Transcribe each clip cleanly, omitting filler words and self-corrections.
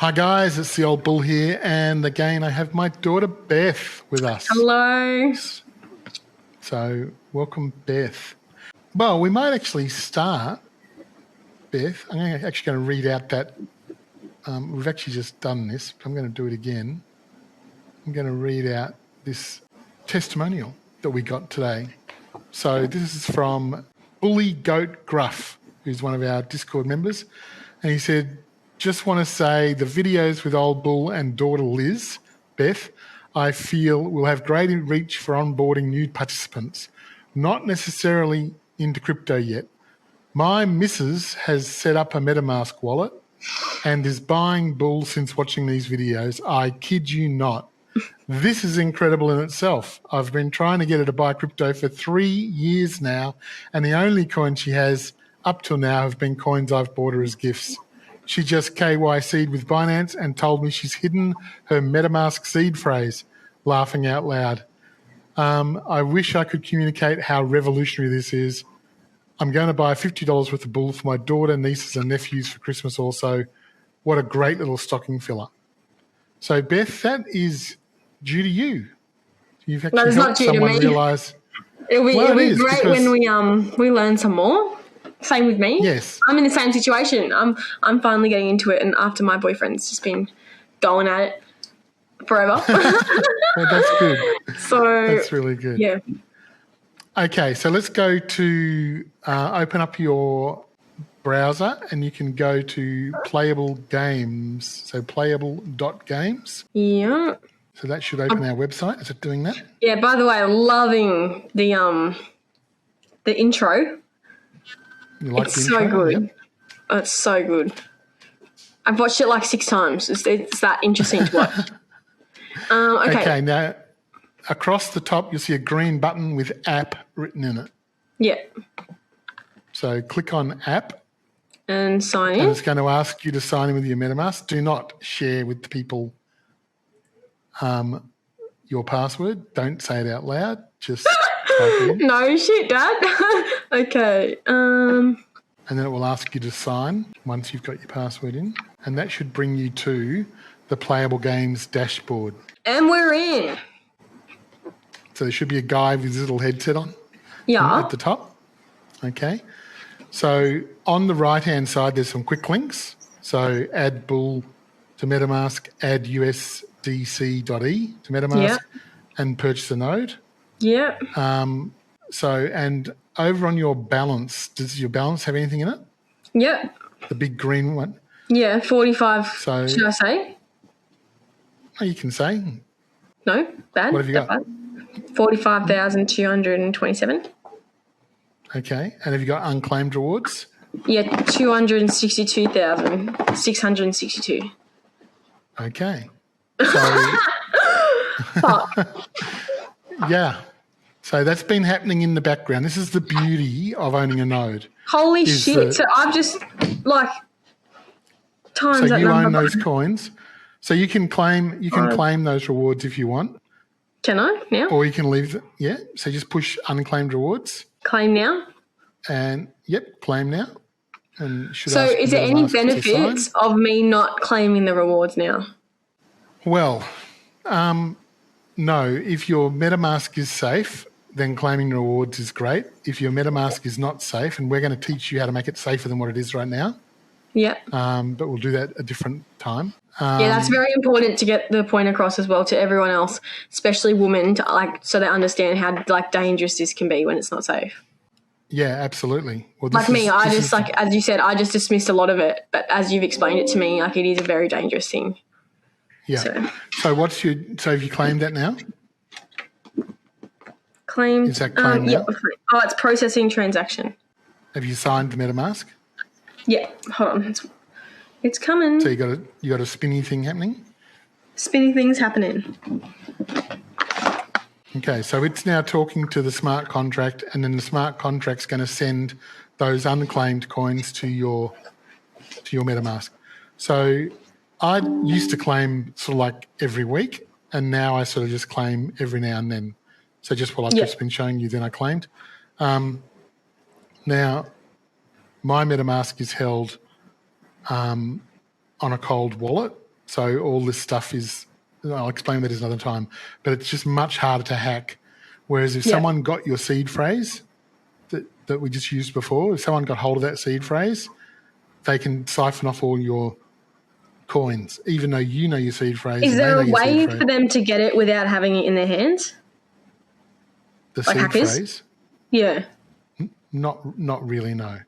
Hi guys, it's the old bull here, and again I have my daughter Beth with us. Hello. So welcome, Beth. Well, we might actually start, Beth. I'm actually going to read out that we've actually just done this, but I'm going to do it again. I'm going to read out this testimonial that we got today. So this is from Bully Goat Gruff, who's one of our Discord members, and he said, just want to say the videos with old bull and daughter Liz, Beth, I feel will have great reach for onboarding new participants, not necessarily into crypto yet. My missus has set up a MetaMask wallet and is buying bull since watching these videos. I kid you not. This is incredible in itself. I've been trying to get her to buy crypto for 3 years now, and the only coins she has up till now have been coins I've bought her as gifts. She just KYC'd with Binance and told me she's hidden her MetaMask seed phrase, laughing out loud. I wish I could communicate how revolutionary this is. I'm going to buy $50 worth of bull for my daughter, nieces and nephews for Christmas also. What a great little stocking filler. So, Beth, that is due to you. You've actually helped someone realise. It'll be great when we learn some more. Same with me. Yes. I'm in the same situation. I'm finally getting into it, and after my boyfriend's just been going at it forever. Well, that's good. So that's really good. Yeah. Okay, so let's go to open up your browser, and you can go to Playable Games. So playable.games. Yeah. So that should open our website. Is it doing that? Yeah. By the way, loving the intro. You like it's the so intro? good. Yep. It's so good. I've watched it like 6 times. It's that interesting to watch. Okay, now across the top you'll see a green button with app written in it. Yeah. So click on app. And sign in. And it's going to ask you to sign in with your MetaMask. Do not share with the people your password. Don't say it out loud. Just type it in. No shit, Dad. Okay. And then it will ask you to sign once you've got your password in. And that should bring you to the Playable Games dashboard. And we're in. So there should be a guy with his little headset on. Yeah. At the top. Okay. So on the right-hand side, there's some quick links. So add bull to MetaMask, add USDC.E to MetaMask, and purchase a node. Yeah. And over on your balance, does your balance have anything in it? Yep. The big green one? Yeah, 45. So, should I say? Oh, you can say. No, bad. What have you got? 45,227. Okay. And have you got unclaimed rewards? Yeah, 262,662. Okay. So, yeah. So that's been happening in the background. This is the beauty of owning a node. Holy shit. So I've just, times so that you number. own those coins. So you can claim those rewards if you want. Can I now? Or you can leave it. Yeah. So just push unclaimed rewards. Claim now? And, claim now. And so is there any benefits of me not claiming the rewards now? Well, no. If your MetaMask is safe, then claiming rewards is great. If your MetaMask is not safe, and we're going to teach you how to make it safer than what it is right now. Yeah. But we'll do that a different time. That's very important to get the point across as well to everyone else, especially women, so they understand how dangerous this can be when it's not safe. Yeah, absolutely. Well, as you said, I just dismissed a lot of it, but as you've explained it to me, it is a very dangerous thing. Yeah. So have you claimed that now? Claimed. Is that claimed now? Oh, it's processing transaction. Have you signed the MetaMask? Yeah. Hold on. It's coming. So you got a spinny thing happening? Spinny things happening. Okay, so it's now talking to the smart contract, and then the smart contract's going to send those unclaimed coins to your MetaMask. So I used to claim sort of like every week, and now I sort of just claim every now and then. So just what I've just been showing you, then I claimed. Now, my MetaMask is held on a cold wallet, So all this stuff is, I'll explain that another time, but it's just much harder to hack. Whereas if someone got your seed phrase that we just used before, if someone got hold of that seed phrase, they can siphon off all your coins, even though you know your seed phrase. Is and there they a know your way seed phrase. for them to get it without having it in their hands? The like seed hackers? phrase? Yeah. Not really, no.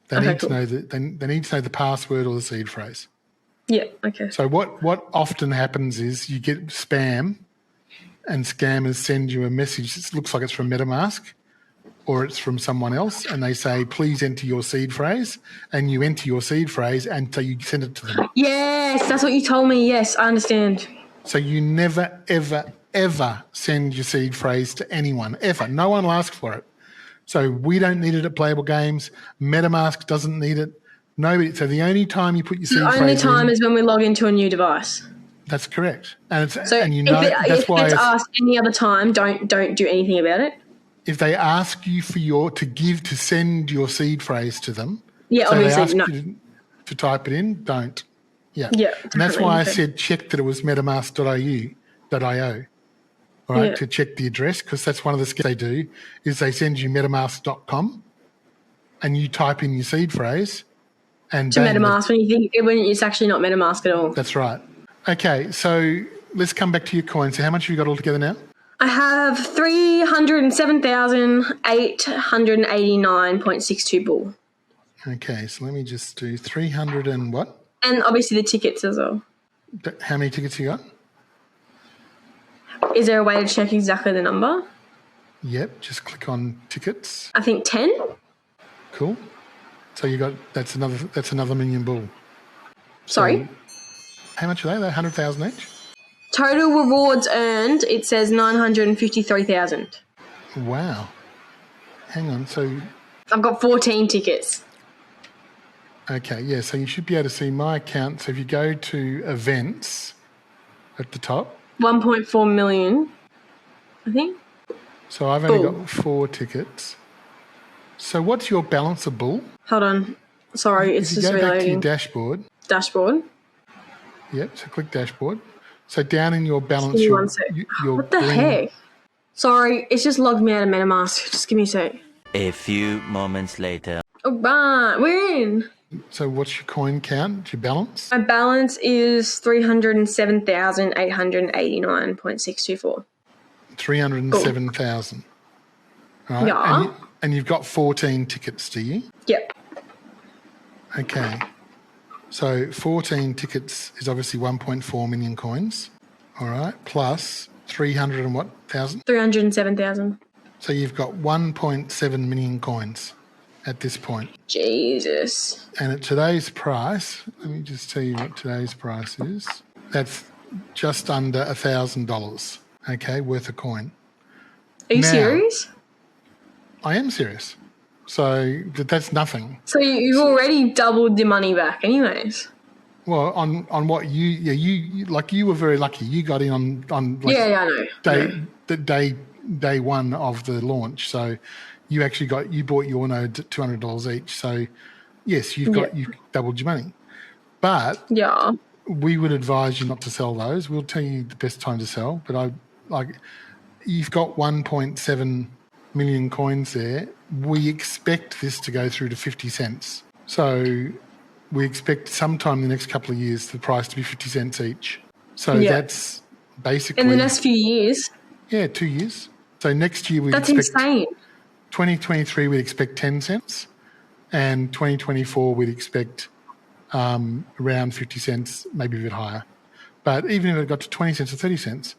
They Okay, need to know that they need to know the password or the seed phrase. Yeah, okay. So what often happens is you get spam and scammers send you a message that looks like it's from MetaMask or it's from someone else, and they say, please enter your seed phrase, and you enter your seed phrase and so you send it to them. Yes, that's what you told me. Yes, I understand. So you never, ever, ever send your seed phrase to anyone, ever. No one will ask for it. So we don't need it at Playable Games. MetaMask doesn't need it. Nobody. So the only time you put your seed The phrase only time in, is when we log into a new device. that's correct. And it's So and you know if it's asked any other time, don't do anything about it. if they ask you to send your seed phrase to them, Yeah, so obviously, they ask no. you to type it in, don't. Yeah. Yeah, And that's why I definitely. said check that it was metamask.io. All right, to check the address, because that's one of the scams they do is they send you metamask.com and you type in your seed phrase and To bang, MetaMask when it's actually not MetaMask at all. that's right. Okay, so let's come back to your coins. So how much have you got altogether now? I have 307,889.62 bull. Okay, so let me just do 300 and what? And obviously the tickets as well. How many tickets you got? Is there a way to check exactly the number? Yep, just click on tickets. I think 10. Cool. So you got that's another million bull. Sorry. So how much are they? They're 100,000 each. Total rewards earned, it says 953,000. Wow. Hang on. So I've got 14 tickets. okay, yeah. So you should be able to see my account. So if you go to events at the top. 1.4 million, I think. So I've only got 4 tickets. So what's your balance of bull? Hold on. Sorry, it's just Go back to your reloading. dashboard. Dashboard. Yep. So click dashboard. So down in your balance, Give me your, one sec. your What the green, heck? Sorry, it's just logged me out of MetaMask. Just give me a sec. A few moments later. All right, we're in. So what's your coin count? Your balance? My balance is 307,889.624. 307,000. Right. Yeah. And you've got 14 tickets, do you? Yep. Okay. So 14 tickets is obviously 1.4 million coins. All right. Plus 300 and what thousand? 307,000. So you've got 1.7 million coins at this point. Jesus. And at today's price, let me just tell you what today's price is. That's just under $1,000, okay, worth a coin. Are you Now- serious? I am serious. So that's nothing. So you've already doubled your money back anyways. Well, on what you were very lucky. You got in on like Yeah, I know. day one of the launch. So you actually bought your node at $200 each. So yes, you've doubled your money. But Yeah. we would advise you not to sell those. We'll tell you the best time to sell. But you've got 1.7 million coins there. We expect this to go through to 50 cents. So we expect sometime in the next couple of years the price to be 50 cents each. So that's basically In the next few years. Yeah, 2 years. So next year That's insane. 2023 we'd expect 10 cents, and 2024 we'd expect around 50 cents, maybe a bit higher. But even if it got to 20 cents or 30 cents,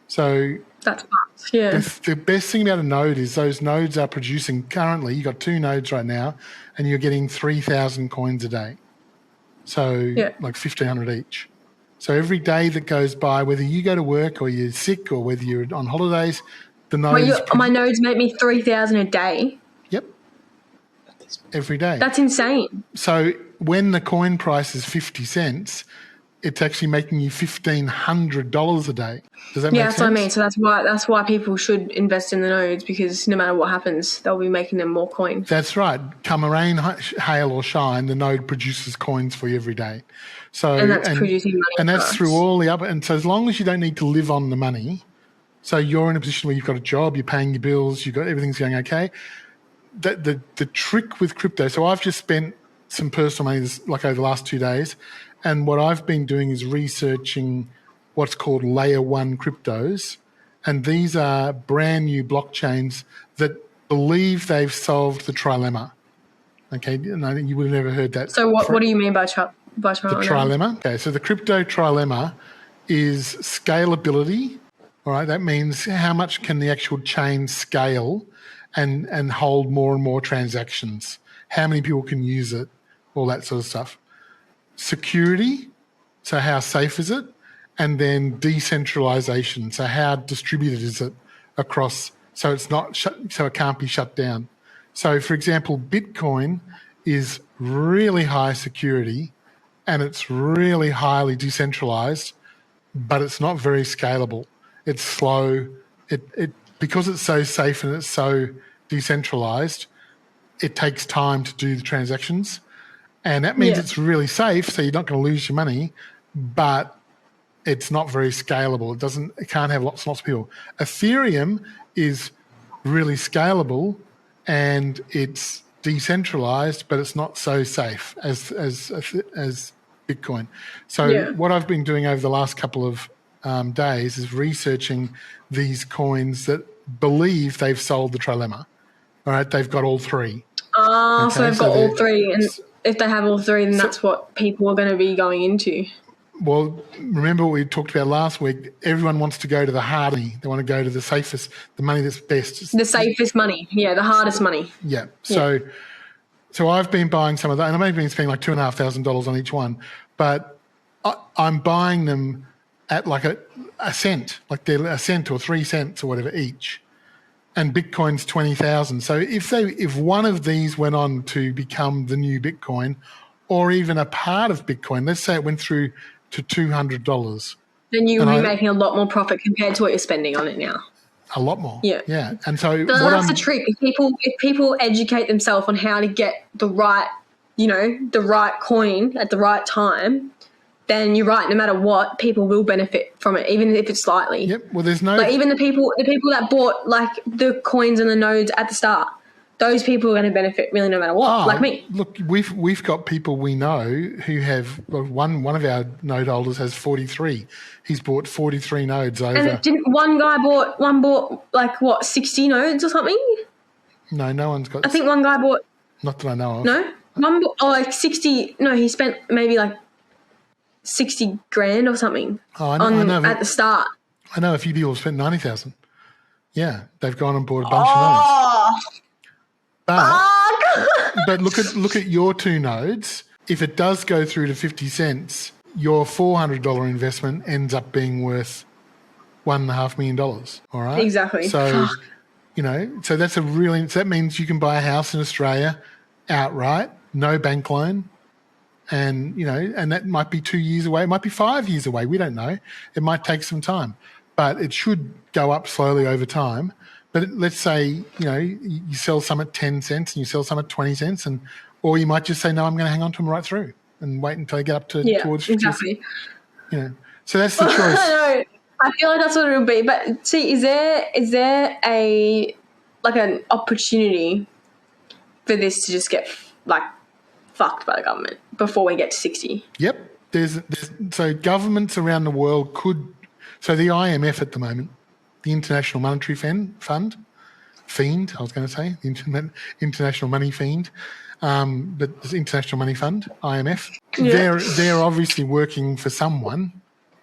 so That's fucked. Yeah. the best thing about a node is those nodes are producing currently, you've got 2 nodes right now, and you're getting 3,000 coins a day. So like 1,500 each. So every day that goes by, whether you go to work or you're sick or whether you're on holidays, the nodes... my nodes make me 3,000 a day. Yep. Every day. That's insane. So when the coin price is 50 cents, it's actually making you $1,500 a day. Does that make sense? Yeah, that's what I mean. So that's why people should invest in the nodes, because no matter what happens, they'll be making them more coin. That's right. Come rain, hail or shine, the node produces coins for you every day. So And that's producing money. And that's for us. through all the other. And so as long as you don't need to live on the money, so you're in a position where you've got a job, you're paying your bills, you've got everything's going okay. The trick with crypto. So I've just spent some personal money like over the last 2 days, and what I've been doing is researching what's called layer 1 cryptos, and these are brand new blockchains that believe they've solved the trilemma. Okay, and I think you would have never heard that. So what do you mean by trilemma? The trilemma? Okay, so the crypto trilemma is scalability. All right, that means how much can the actual chain scale and hold more and more transactions? How many people can use it? All that sort of stuff. Security, so how safe is it? And then decentralization, so how distributed is it across, so it's not so it can't be shut down. So, for example, Bitcoin is really high security and it's really highly decentralized, but it's not very scalable. It's slow. It because it's so safe and it's so decentralized, it takes time to do the transactions. And that means it's really safe, so you're not going to lose your money, but it's not very scalable. It can't have lots and lots of people. Ethereum is really scalable and it's decentralized, but it's not so safe as Bitcoin. So what I've been doing over the last couple of days is researching these coins that believe they've solved the trilemma. All right, they've got all three. Oh, okay, so they've got all three, and if they have all three, then that's what people are going to be going into. Well, remember what we talked about last week? Everyone wants to go to the hard money. They want to go to the safest, the money that's best. The safest money, the hardest money. Yeah. So I've been buying some of that, and I've been spending like $2,500 on each one, but I'm buying them at like a cent, like they're a cent or 3 cents or whatever each. And Bitcoin's 20,000. So if one of these went on to become the new Bitcoin, or even a part of Bitcoin, let's say it went through to $200, then you would be making a lot more profit compared to what you're spending on it now. A lot more. Yeah. And so that's the trick. If people educate themselves on how to get the right, the right coin at the right time, then you're right. No matter what, people will benefit from it, even if it's slightly. Yep. Well, there's no even the people that bought like the coins and the nodes at the start. Those people are going to benefit really no matter what, like me. Look, we've got people we know who have one of our node holders has 43. He's bought 43 nodes over. And didn't one guy bought like what 60 nodes or something? No one's got. I think one guy bought. Not that I know of. No, one bought like 60. No, he spent maybe like 60 grand or something. Oh, I know at the start. I know a few people have spent 90,000. Yeah, they've gone and bought a bunch of nodes. But look at your two nodes. If it does go through to 50 cents, your $400 investment ends up being worth $1.5 million. All right. Exactly. So, so that's so that means you can buy a house in Australia outright, no bank loan. And, and that might be 2 years away. It might be 5 years away. We don't know. It might take some time, but it should go up slowly over time. But let's say, you sell some at 10 cents and you sell some at 20 cents, or you might just say, no, I'm going to hang on to them right through and wait until I get up to towards 50. Exactly. So that's the choice. No, I feel like that's what it would be. But see, is there an opportunity for this to just get like fucked by the government before we get to 60? Yep. So governments around the world could. So the IMF at the moment, the International Monetary Fund, I was going to say, the International Money Fiend, but the International Money Fund, IMF, they're obviously working for someone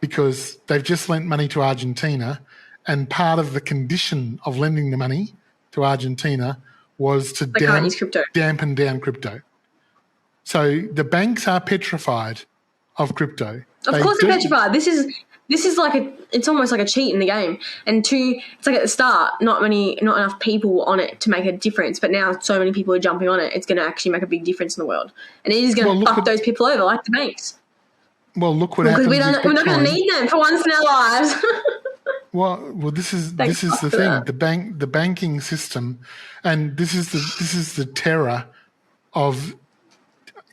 because they've just lent money to Argentina, and part of the condition of lending the money to Argentina was to dampen down crypto. So the banks are petrified of crypto. Of course they're petrified. This is like it's almost like a cheat in the game. And two, it's like at the start, not enough people on it to make a difference. But now so many people are jumping on it, it's going to actually make a big difference in the world. And it is going to fuck those people over like the banks. Well, look what Because happens we're with not going to Bitcoin. need them for once in our lives. Well, this is Thanks the for thing. that. The banking system, and this is the terror of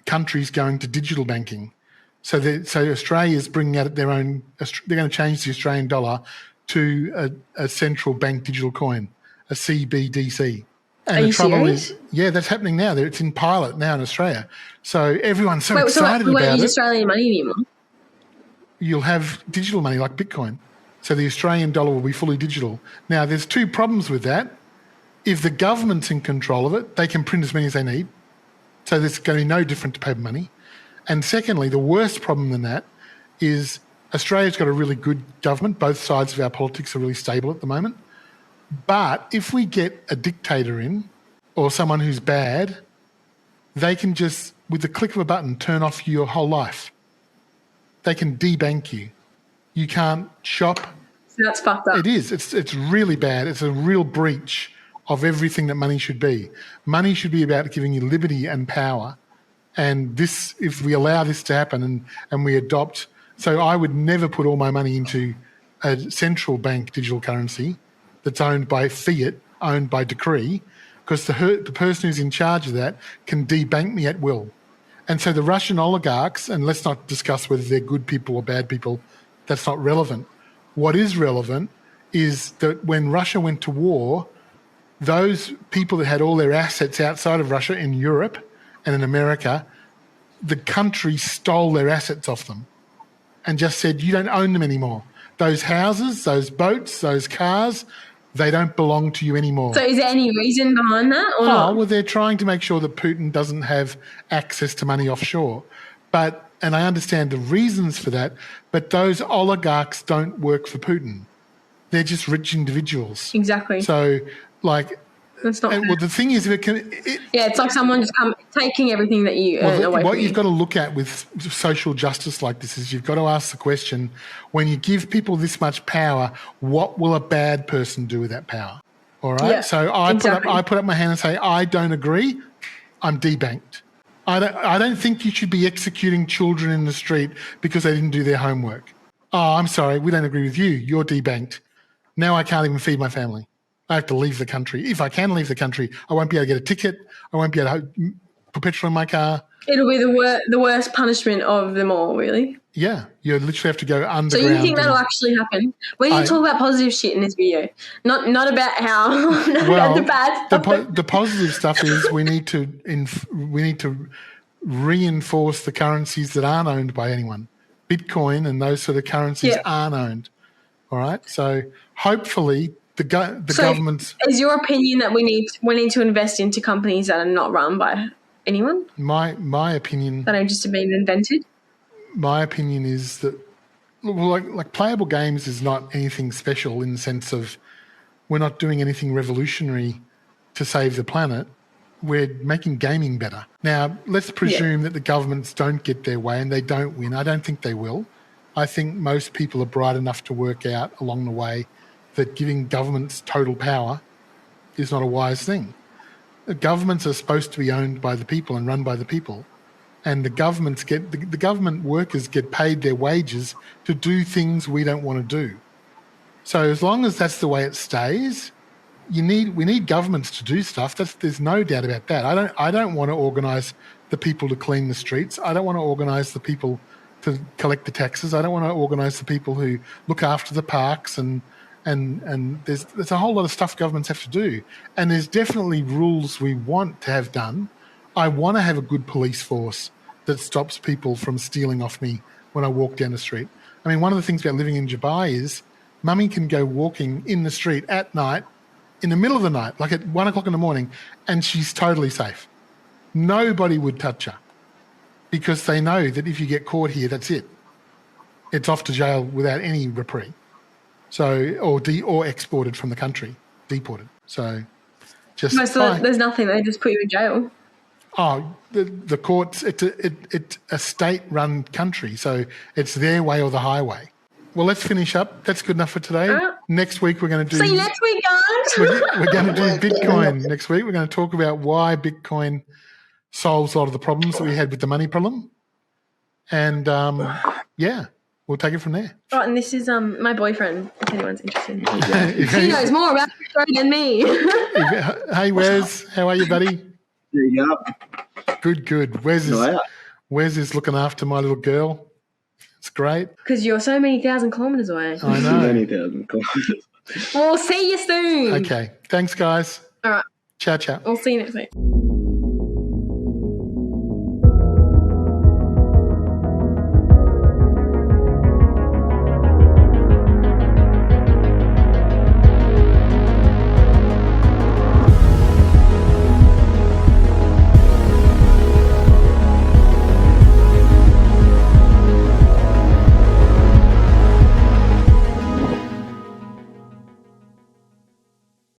countries going to digital banking. So Australia is bringing out their own. They're going to change the Australian dollar to a central bank digital coin, a CBDC. And Are the you trouble serious? is, yeah, that's happening now. It's in pilot now in Australia. So everyone's so Wait, so excited we won't about use it. Australian money anymore? You'll have digital money like Bitcoin. So the Australian dollar will be fully digital. Now, there's two problems with that. If the government's in control of it, they can print as many as they need. So there's going to be no different to paper money. And secondly, the worst problem than that is Australia's got a really good government. Both sides of our politics are really stable at the moment. But if we get a dictator in or someone who's bad, they can just, with the click of a button, turn off your whole life. They can debank you. You can't shop. So that's fucked up. It is. It's really bad. It's a real breach of everything that money should be. Money should be about giving you liberty and power. And this, if we allow this to happen and we adopt, so I would never put all my money into a central bank digital currency that's owned by fiat, owned by decree, because the person who's in charge of that can debank me at will. And so the Russian oligarchs, and let's not discuss whether they're good people or bad people, that's not relevant. What is relevant is that when Russia went to war, those people that had all their assets outside of Russia in Europe and in America, the country stole their assets off them and just said, you don't own them anymore. Those houses, those boats, those cars, they don't belong to you anymore. So is there any reason behind that or not? Well, they're trying to make sure that Putin doesn't have access to money offshore. And I understand the reasons for that, but those oligarchs don't work for Putin. They're just rich individuals. Exactly. So, like, that's not fair. well, the thing is, it's like someone just taking everything that you earn away from what you. you've got to look at with social justice like this is you've got to ask the question, when you give people this much power, what will a bad person do with that power? All right? Yeah, so I exactly. put up my hand and say, I don't agree, I'm debanked. I don't think you should be executing children in the street because they didn't do their homework. Oh, I'm sorry, we don't agree with you. You're debanked. Now I can't even feed my family. I have to leave the country. If I can leave the country, I won't be able to get a ticket. I won't be able to put petrol in my car. It'll be the worst punishment of them all, really. Yeah, you literally have to go underground. So you think that'll actually happen? We need to talk about positive shit in this video, not about how about the bad stuff. The positive stuff is we need to reinforce the currencies that aren't owned by anyone. Bitcoin and those sort of currencies aren't owned. All right, so hopefully the government's. Is your opinion that we need to invest into companies that are not run by anyone? My opinion that are just being invented. My opinion is that, like Playable Games is not anything special in the sense of we're not doing anything revolutionary to save the planet. We're making gaming better. Now, let's presume that the governments don't get their way and they don't win. I don't think they will. I think most people are bright enough to work out along the way that giving governments total power is not a wise thing. The governments are supposed to be owned by the people and run by the people. And the government workers get paid their wages to do things we don't want to do. So as long as that's the way it stays, we need governments to do stuff. There's no doubt about that. I don't want to organise the people to clean the streets. I don't want to organise the people to collect the taxes. I don't want to organise the people who look after the parks and there's a whole lot of stuff governments have to do. And there's definitely rules we want to have done. I want to have a good police force that stops people from stealing off me when I walk down the street. I mean, one of the things about living in Dubai is Mummy can go walking in the street at night, in the middle of the night, like at 1 o'clock in the morning, and she's totally safe. Nobody would touch her because they know that if you get caught here, that's it. It's off to jail without any reprieve. So, or exported from the country, deported. So just... there's nothing, they just put you in jail. Oh, the courts, it's a state-run country, so it's their way or the highway. Well, let's finish up. That's good enough for today. Next week we're going to do... See you next week, guys. We're going to do Bitcoin next week. We're going to talk about why Bitcoin solves a lot of the problems that we had with the money problem. And Yeah, we'll take it from there. Oh, and this is my boyfriend, if anyone's interested. If He any- knows more about the show than me. hey, Wes, how are you, buddy? There you go. Good. Wes is looking after my little girl. It's great. Because you're so many thousand kilometres away. I know. Many thousand kilometers. We'll see you soon. Okay. Thanks, guys. All right. Ciao. We'll see you next week.